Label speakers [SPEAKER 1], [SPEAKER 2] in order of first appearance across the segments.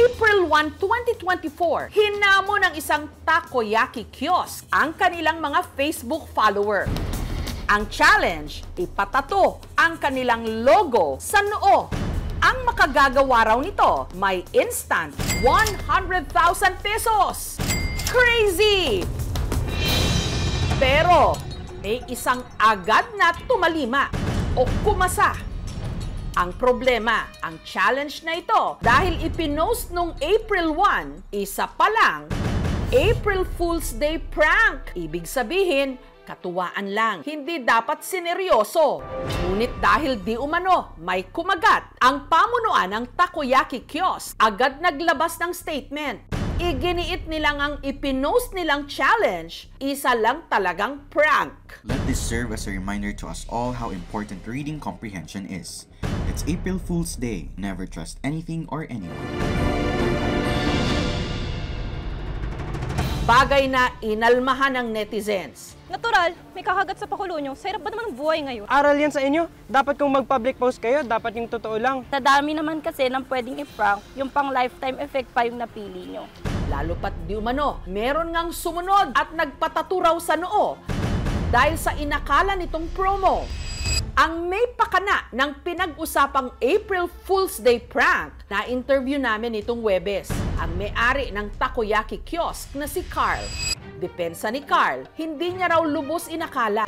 [SPEAKER 1] April 1, 2024, hinamon ng isang takoyaki kiosk ang kanilang mga Facebook follower. Ang challenge, ipatato ang kanilang logo sa noo. Ang makagagawa raw nito, may instant 100,000 pesos! Crazy! Pero may isang agad na tumalima o kumasa. Ang problema, ang challenge na ito, dahil ipinost nung April 1, isa pa lang, April Fool's Day prank. Ibig sabihin, katuwaan lang, hindi dapat sineryoso. Ngunit dahil di umano may kumagat, ang pamunuan ng takoyaki kiosk agad naglabas ng statement. Iginiit nilang ang ipinost nilang challenge, isa lang talagang prank.
[SPEAKER 2] Let this serve as a reminder to us all how important reading comprehension is. It's April Fool's Day. Never trust anything or anyone.
[SPEAKER 1] Bagay na inalmahan ng netizens.
[SPEAKER 3] Natural, may kakagat sa pakulo nyo. Sa hirap ba naman ng buhay ngayon?
[SPEAKER 4] Aral yan sa inyo. Dapat kung mag-public post kayo, dapat yung totoo lang.
[SPEAKER 5] Sa dami naman kasi ng pwedeng i-prank, yung pang lifetime effect pa yung napili nyo.
[SPEAKER 1] Lalo pat di umano, meron ngang sumunod at nagpataturaw sa noo dahil sa inakala nitong promo. Ang may pakana ng pinag-usapang April Fool's Day prank na interview namin itong Huwebes, ang may-ari ng takoyaki kiosk na si Carl. Depensa ni Carl, hindi niya raw lubos inakala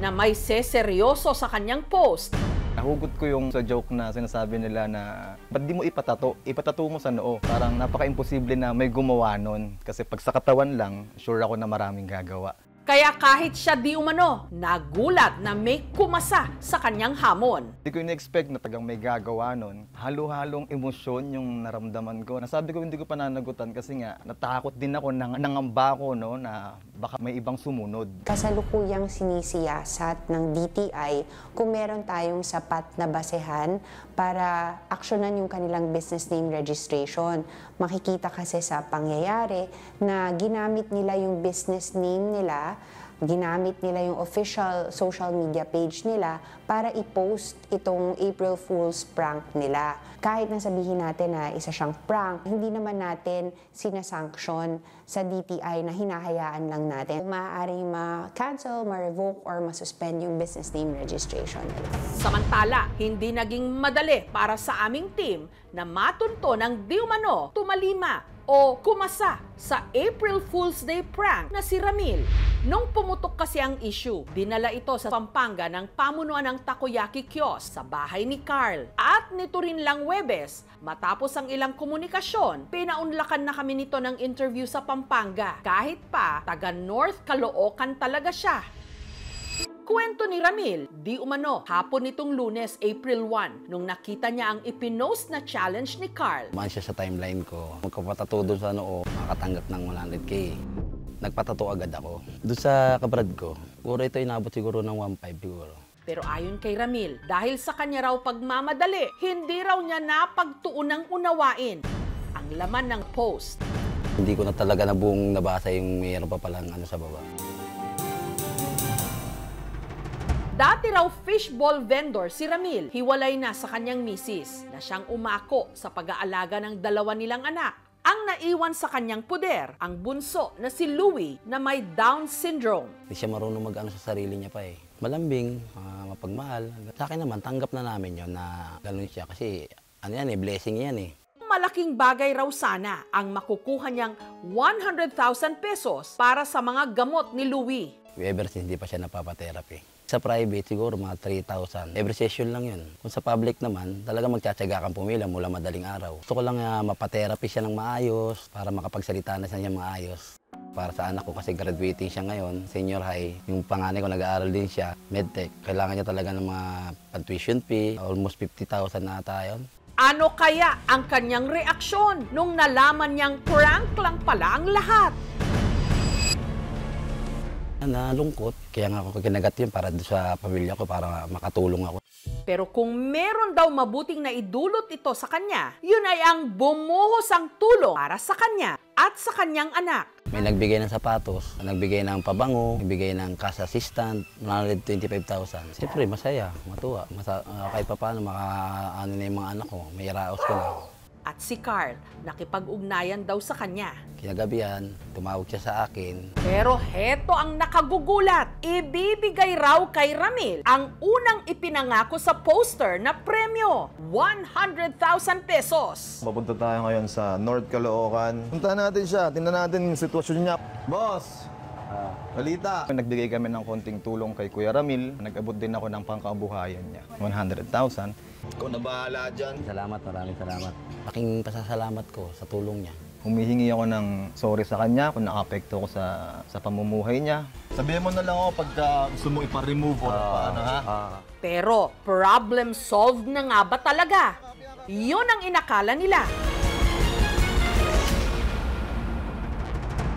[SPEAKER 1] na may seseryoso sa kanyang post.
[SPEAKER 6] Nahugot ko yung sa joke na sinasabi nila na ba't di mo ipatato? Ipatato mo sa noo. Parang napaka-imposible na may gumawa nun. Kasi pag sa katawan lang, sure ako na maraming gagawa.
[SPEAKER 1] Kaya kahit siya di umano, nagulat na may kumasa sa kanyang hamon.
[SPEAKER 6] Hindi ko in-expect na tagang may gagawa nun. Halo-halong emosyon yung naramdaman ko. Nasabi ko hindi ko pananagutan kasi nga natakot din ako, nangamba ako no, na baka may ibang sumunod.
[SPEAKER 7] Kasalukuyang sinisiyasat ng DTI kung meron tayong sapat na basehan para aksyonan yung kanilang business name registration. Makikita kasi sa pangyayari na ginamit nila yung business name nila, ginamit nila yung official social media page nila para i-post itong April Fool's prank nila. Kahit na sabihin natin na isa siyang prank, hindi naman natin sinasanction sa DTI na hinahayaan lang natin. Maaaring ma-cancel, ma-revoke, or ma-suspend yung business name registration nila.
[SPEAKER 1] Samantala, hindi naging madali para sa aming team na matunto ng di umano, tumalima o kumasa sa April Fool's Day prank na si Ramil. Nung pumutok kasi ang issue, dinala ito sa Pampanga ng pamunuan ng takoyaki kiosk sa bahay ni Carl. At nito rin lang Huwebes, matapos ang ilang komunikasyon, pinaunlakan na kami nito ng interview sa Pampanga. Kahit pa, taga North Caloocan talaga siya. Kwento ni Ramil, di umano, hapon nitong Lunes, April 1, nung nakita niya ang ipinost na challenge ni Carl.
[SPEAKER 8] Maan siya sa timeline ko. Magpapatato doon sa noo, makatanggap ng 100K. Nagpatato agad ako. Doon sa kabrad ko, siguro ito inabot siguro ng 1.5 siguro.
[SPEAKER 1] Pero ayon kay Ramil, dahil sa kanya raw pagmamadali, hindi raw niya napagtuunang unawain ang laman ng post.
[SPEAKER 8] Hindi ko na talaga na buong nabasa yung mayroon pa palang ano sa baba.
[SPEAKER 1] Dati raw fishball vendor si Ramil, hiwalay na sa kanyang misis na siyang umako sa pag-aalaga ng dalawa nilang anak. Ang naiwan sa kanyang puder, ang bunso na si Louie na may Down syndrome.
[SPEAKER 8] Hindi siya marunong mag-ano sa sarili niya pa eh. Malambing, mapagmahal. Sa akin naman, tanggap na namin yon na gano'n siya kasi ano yan eh, blessing yan eh.
[SPEAKER 1] Malaking bagay raw sana ang makukuha niyang 100,000 pesos para sa mga gamot ni Louie.
[SPEAKER 8] Ever since hindi pa siya napapatherapy. Sa private, siguro mga 3,000. Every session lang yun. Kung sa public naman, talaga magtsatsaga kang pumila mula madaling araw. Gusto ko lang mapatherapy siya ng maayos para makapagsalita na siya maayos. Para sa anak ko kasi graduating siya ngayon, senior high. Yung panganay ko nag-aaral din siya, medtech. Kailangan niya talaga ng mga tuition fee, almost 50,000 na ata yun.
[SPEAKER 1] Ano kaya ang kanyang reaksyon nung nalaman niyang prank lang pala ang lahat?
[SPEAKER 8] Nalungkot, kaya nga ako kinagat yun para sa pamilya ko, para makatulong ako.
[SPEAKER 1] Pero kung meron daw mabuting na idulot ito sa kanya, yun ay ang bumuhos ang tulong para sa kanya at sa kanyang anak.
[SPEAKER 8] May nagbigay ng sapatos, nagbigay ng pabango, nagbigay ng cash assistant, 125,000. Siyempre, masaya, matuwa. Kahit pa paano, makaano na yung mga anak ko, may raos ko na.
[SPEAKER 1] At si Carl, nakipag-ugnayan daw sa kanya.
[SPEAKER 8] Kinagabihan, tumawag siya sa akin.
[SPEAKER 1] Pero heto ang nakagugulat. Ibibigay raw kay Ramil ang unang ipinangako sa poster na premyo, 100,000 pesos.
[SPEAKER 9] Papunta tayo ngayon sa North Caloocan. Puntahan natin siya, tingnan natin yung sitwasyon niya. Boss! Balita!
[SPEAKER 6] Nagbigay kami ng konting tulong kay Kuya Ramil. Nag-abot din ako ng pangkabuhayan niya, 100,000.
[SPEAKER 9] Ikaw na bahala dyan.
[SPEAKER 8] Salamat, maraming salamat. Laking pasasalamat ko sa tulong niya.
[SPEAKER 6] Humihingi ako ng sorry sa kanya kung naka-apekto ko sa pamumuhay niya.
[SPEAKER 9] Sabihin mo na lang ako pagka gusto mo ipa-remove o paano ha?
[SPEAKER 1] Pero problem solved na nga ba talaga? Yun ang inakala nila.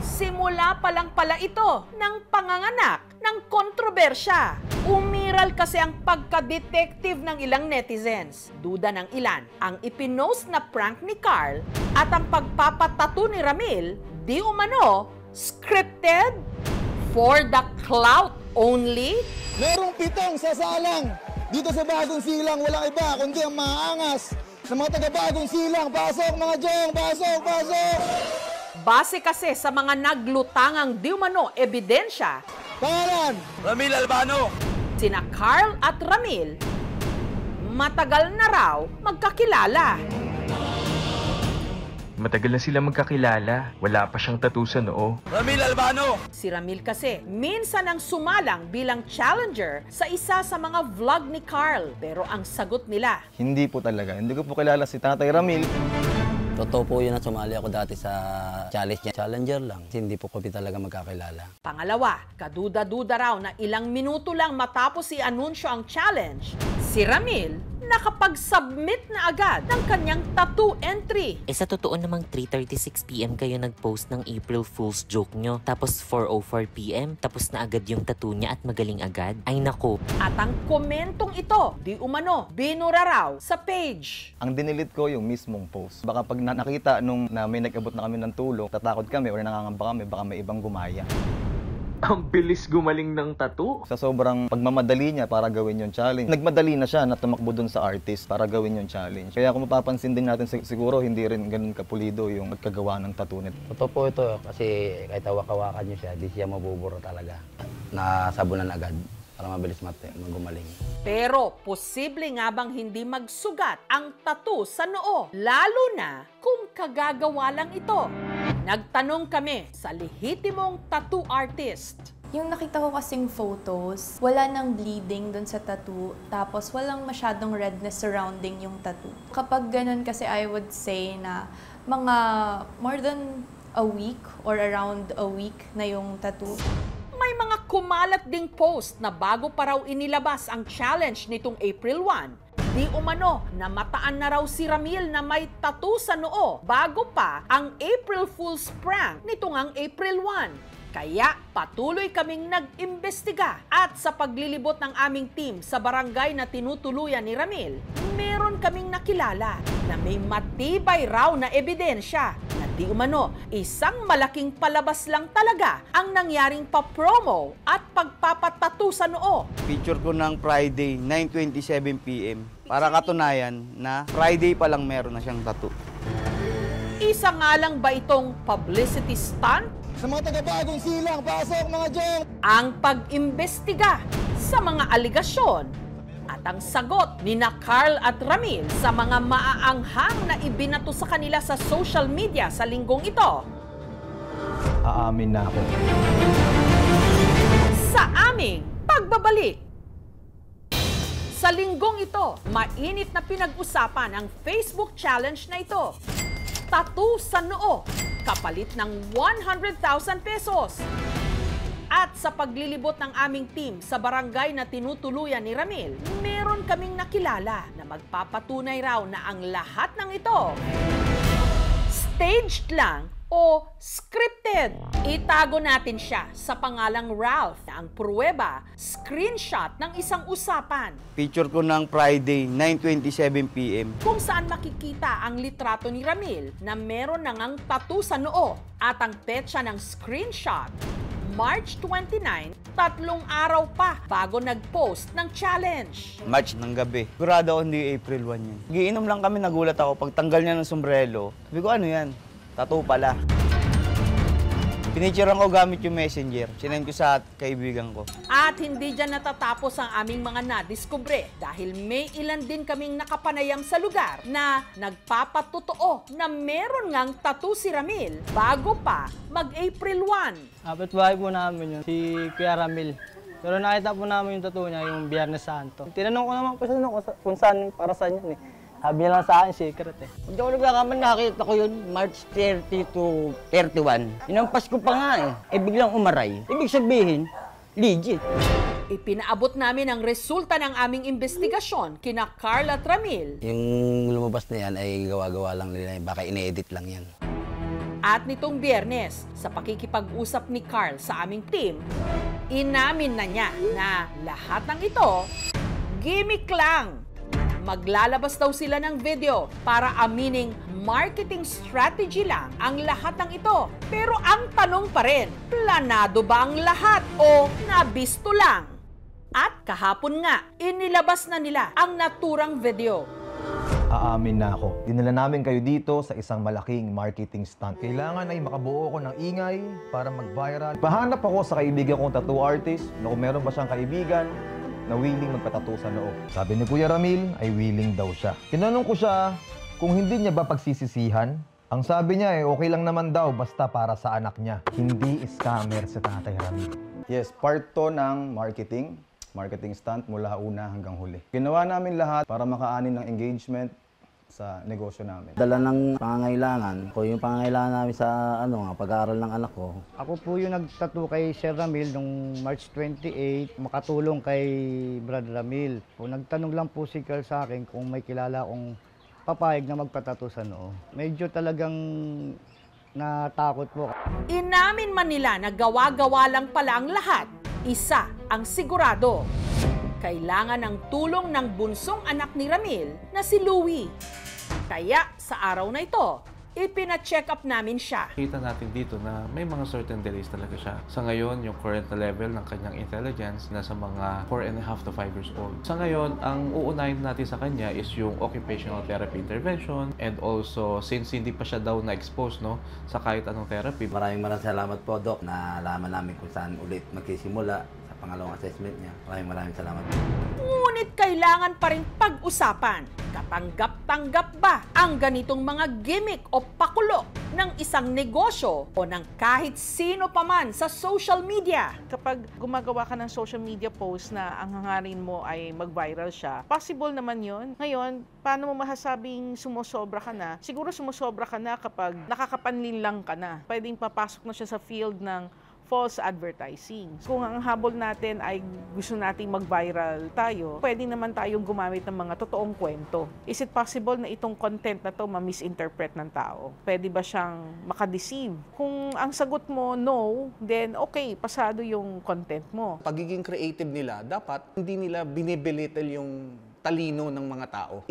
[SPEAKER 1] Simula pa lang pala ito ng panganganak ng kontrobersya. Umiral kasi ang pagka-detective ng ilang netizens. Duda ng ilan ang ipinost na prank ni Carl at ang pagpapatato ni Ramil, di umano, scripted? For the clout only?
[SPEAKER 10] Merong 7 sasalang dito sa Bagong Silang, walang iba kundi ang maangas ng mga taga-Bagong Silang. Pasok mga Jong! Pasok! Pasok!
[SPEAKER 1] Base kasi sa mga naglutangang di umano ebidensya,
[SPEAKER 10] Pangalan!
[SPEAKER 9] Ramil Albano!
[SPEAKER 1] sina Carl at Ramil, matagal na raw magkakilala.
[SPEAKER 11] Matagal na sila magkakilala. Wala pa siyang tattoo sa noo.
[SPEAKER 9] Ramil Albano!
[SPEAKER 1] Si Ramil kasi minsan ang sumalang bilang challenger sa isa sa mga vlog ni Carl. Pero ang sagot nila,
[SPEAKER 6] Hindi po talaga. Hindi ko po kilala si Tatay Ramil.
[SPEAKER 8] Totoo po yun na sumali ako dati sa challenge niya. Challenger lang. Hindi po kami talaga magkakilala.
[SPEAKER 1] pangalawa, kaduda-duda raw na ilang minuto lang matapos i-anunsyo ang challenge, si Ramil nakapag-submit na agad ng kanyang tattoo entry.
[SPEAKER 12] Sa totoo namang 3:36 PM kayo nag-post ng April Fool's joke nyo. Tapos 4:04 PM, tapos na agad yung tattoo niya at magaling agad. Ay nako.
[SPEAKER 1] At ang komentong ito, di umano, binura raw sa page.
[SPEAKER 6] Ang dinilit ko yung mismong post. Baka pag nakita nung na may nag-abot na kami ng tulong, tatakot kami o nangangamba kami, baka may ibang gumaya.
[SPEAKER 11] Ang bilis gumaling ng tattoo.
[SPEAKER 6] Sa sobrang pagmamadali niya para gawin yung challenge, nagmadali na siya na tumakbo dun sa artist para gawin yung challenge. Kaya kung mapapansin din natin, siguro hindi rin ganun kapulido yung pagkagawa ng tattoo nito.
[SPEAKER 8] Totoo po ito kasi kahit hawak-hawakan niyo siya, di siya mabubura talaga. Nasabunan agad para mabilis gumaling.
[SPEAKER 1] Pero posible nga bang hindi magsugat ang tattoo sa noo? Lalo na kung kagagawa lang ito. Nagtanong kami sa lehitimong tattoo artist.
[SPEAKER 13] Yung nakita ko kasing photos, wala nang bleeding dun sa tattoo, tapos walang masyadong redness surrounding yung tattoo. Kapag ganun kasi I would say na mga more than a week or around a week na yung tattoo.
[SPEAKER 1] May mga kumalat ding post na bago pa raw inilabas ang challenge nitong April 1, di umano namataan na raw si Ramil na may tattoo sa noo bago pa ang April Fool's prank nitong ang April 1. Kaya patuloy kaming nag-imbestiga at sa paglilibot ng aming team sa barangay na tinutuluyan ni Ramil, meron kaming nakilala na may matibay raw na ebidensya na di umano isang malaking palabas lang talaga ang nangyaring pa-promo at pagpapatattoo sa noo.
[SPEAKER 14] Picture ko ng Friday, 9:27 PM. Para katunayan na Friday pa lang meron na siyang tattoo.
[SPEAKER 1] Isa nga lang ba itong publicity stunt?
[SPEAKER 10] Sa mga taga-Bagong Silang, pasok mga Jong!
[SPEAKER 1] Ang pag-imbestiga sa mga aligasyon at ang sagot ni na Carl at Ramil sa mga maaanghang na ibinato sa kanila sa social media sa linggong ito.
[SPEAKER 6] Aamin na ako.
[SPEAKER 1] Sa aming pagbabalik. Sa linggong ito, mainit na pinag-usapan ang Facebook challenge na ito. Tattoo sa noo, kapalit ng 100,000 pesos. At sa paglilibot ng aming team sa barangay na tinutuluyan ni Ramil, meron kaming nakilala na magpapatunay raw na ang lahat ng ito staged lang o scripted. Itago natin siya sa pangalang Ralph na ang pruweba, screenshot ng isang usapan.
[SPEAKER 14] Picture ko ng Friday, 9:27 PM.
[SPEAKER 1] Kung saan makikita ang litrato ni Ramil na meron na ngang tattoo sa noo at ang petsa ng screenshot, March 29, 3 araw pa bago nag-post ng challenge.
[SPEAKER 14] March ng gabi. Sigurado ako hindi April 1 yun. Giinom lang kami, nagulat ako. Pagtanggal niya ng sombrero, sabi ko, ano yan? Tattoo pala. Pinicturean ko gamit yung messenger. Sinend ko sa kaibigan ko.
[SPEAKER 1] At hindi dyan natatapos ang aming mga nadiskubre dahil may ilan din kaming nakapanayam sa lugar na nagpapatotoo na meron ngang tattoo si Ramil bago pa mag-April 1.
[SPEAKER 4] Kapitbahay po namin yun, si Kuya Ramil. Pero nakita po namin yung tattoo niya, yung Biyernes Santo. Tinanong ko naman po siya kung saan, para saan yun eh. Sabi niya lang sa akin, secret eh.
[SPEAKER 15] Hindi ako nagkakamali, nakakita ko yun, March 30 to 31. Inampas ko pa nga eh. Biglang umaray. Ibig sabihin, legit.
[SPEAKER 1] Ipinaabot namin ang resulta ng aming investigasyon kina Carl at Ramil.
[SPEAKER 8] Yung lumabas na yan ay gawa-gawa lang nila, baka ine-edit lang yan.
[SPEAKER 1] At nitong Biyernes, sa pakikipag-usap ni Carl sa aming team, inamin na niya na lahat ng ito, gimmick lang. Maglalabas daw sila ng video para amining marketing strategy lang ang lahat ng ito. Pero ang tanong pa rin, planado ba ang lahat o nabisto lang? At kahapon nga, inilabas na nila ang naturang video.
[SPEAKER 6] Aamin na ako. Dinala namin kayo dito sa isang malaking marketing stunt. Kailangan ay makabuo ko ng ingay para mag-viral. Pahanap ako sa kaibigan kong tattoo artist na kung meron ba siyang kaibigan na willing magpatattoo sa noo. Sabi ni Kuya Ramil ay willing daw siya. Tinanong ko siya kung hindi niya ba pagsisisihan. Ang sabi niya ay okay lang naman daw basta para sa anak niya. Hindi scammer si Tatay Ramil. Yes, part to ng marketing stunt mula una hanggang huli. Ginawa namin lahat para makaanin ng engagement sa negosyo namin.
[SPEAKER 8] Dala ng pangangailangan ko, yung pangangailangan namin sa pag-aaral ng anak ko.
[SPEAKER 16] Ako po yung nagtattoo kay Sir Ramil nung March 28, makatulong kay Brad Ramil. Kung nagtanong lang po si Carl sa akin kung may kilala akong papayag na magpatattoo sa noo. Medyo talagang natakot po.
[SPEAKER 1] Inamin man nila na gawa-gawa lang pala ang lahat. Isa ang sigurado. Kailangan ng tulong ng bunsong anak ni Ramil na si Louie. Kaya sa araw na ito, ipina-check up namin siya.
[SPEAKER 17] Kita natin dito na may mga certain delays talaga siya. Sa ngayon, yung current na level ng kanyang intelligence nasa mga 4.5 to 5 years old. Sa ngayon, ang uunahin natin sa kanya is yung occupational therapy intervention and also since hindi pa siya daw na-expose sa kahit anong therapy.
[SPEAKER 8] Maraming salamat po, Doc, na alaman namin kung saan ulit magsisimula sa pangalawang assessment niya. Maraming salamat.
[SPEAKER 1] Ngunit kailangan pa rin pag-usapan. Katanggap-tanggap ba ang ganitong mga gimmick o pakulo ng isang negosyo o ng kahit sino pa man sa social media?
[SPEAKER 18] Kapag gumagawa ka ng social media post na ang hangarin mo ay mag-viral siya, possible naman yun. Ngayon, paano mo masasabing sumusobra ka na? Siguro sumusobra ka na kapag nakakapanlin lang ka na. Pwedeng papasok na siya sa field ng false advertising. Kung ang habol natin ay gusto nating mag-viral tayo, pwede naman tayong gumamit ng mga totoong kwento. Is it possible na itong content na to ma-misinterpret ng tao? Pwede ba siyang makadeceive? Kung ang sagot mo no, then okay, pasado yung content mo.
[SPEAKER 19] Pagiging creative nila, dapat hindi nila binibelittle yung talino ng mga tao.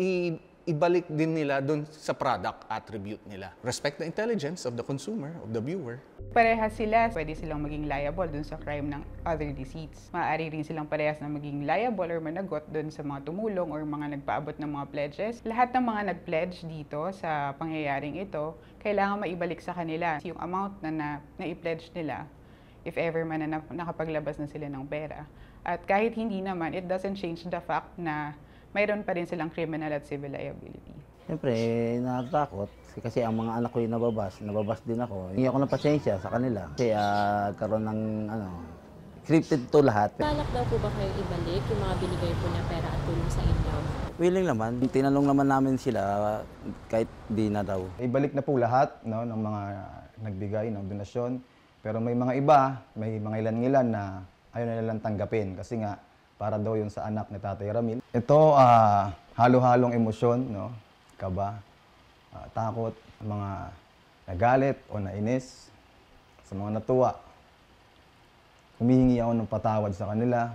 [SPEAKER 19] Ibalik din nila doon sa product attribute nila. Respect the intelligence of the consumer, of the viewer.
[SPEAKER 20] Parehas sila, pwede silang maging liable doon sa crime ng other deceits. Maaari rin silang parehas na maging liable or managot doon sa mga tumulong or mga nagpaabot ng mga pledges. Lahat ng mga nag-pledge dito sa pangyayaring ito, kailangan maibalik sa kanila yung amount na i-pledge nila if ever man na nakapaglabas na sila ng pera. At kahit hindi naman, it doesn't change the fact na mayroon pa rin silang criminal at civil liability.
[SPEAKER 8] Siyempre, natatakot kasi ang mga anak ko yung nababas din ako. Hindi ako ng pasensya sa kanila kasi karoon ng scripted to lahat.
[SPEAKER 21] Balak daw po ba kayo ibalik yung mga binigay po na pera at tulong sa inyo?
[SPEAKER 8] Willing naman. Tinanong naman namin sila kahit di na daw.
[SPEAKER 6] Ibalik na po lahat ng mga nagbigay ng donasyon. Pero may mga iba, may mga ilan-ilan na ayaw na nilang tanggapin kasi nga para daw yun sa anak ni Tatay Ramil. Ito, halo-halong emosyon, kaba, takot, mga nagalit o nainis, sa mga natuwa. Humihingi ako ng patawad sa kanila.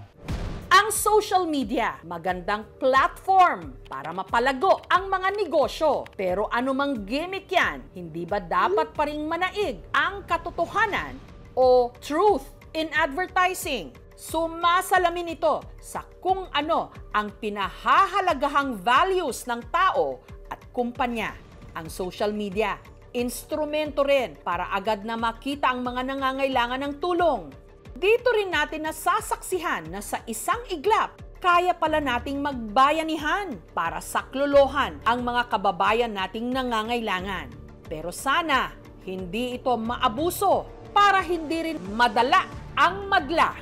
[SPEAKER 1] Ang social media, magandang platform para mapalago ang mga negosyo. Pero anumang gimmick yan, hindi ba dapat pa ring manaig ang katotohanan o truth in advertising. Sumasalamin ito sa kung ano ang pinahahalagahang values ng tao at kumpanya. Ang social media, instrumento rin para agad na makita ang mga nangangailangan ng tulong. Dito rin natin nasasaksihan na sa isang iglap, kaya pala nating magbayanihan para saklolohan ang mga kababayan nating nangangailangan. Pero sana, hindi ito maabuso para hindi rin madala ang madla.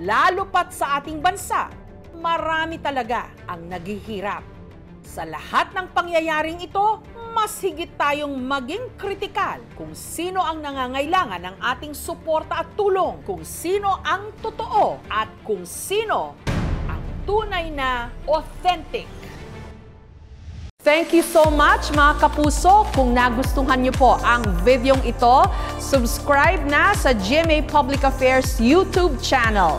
[SPEAKER 1] Lalo pat sa ating bansa, marami talaga ang naghihirap. Sa lahat ng pangyayaring ito, mas higit tayong maging kritikal kung sino ang nangangailangan ng ating suporta at tulong, kung sino ang totoo at kung sino ang tunay na authentic. Thank you so much mga kapuso. Kung nagustuhan niyo po ang videong ito, subscribe na sa GMA Public Affairs YouTube channel.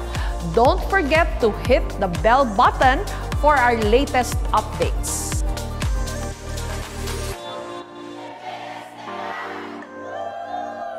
[SPEAKER 1] Don't forget to hit the bell button for our latest updates.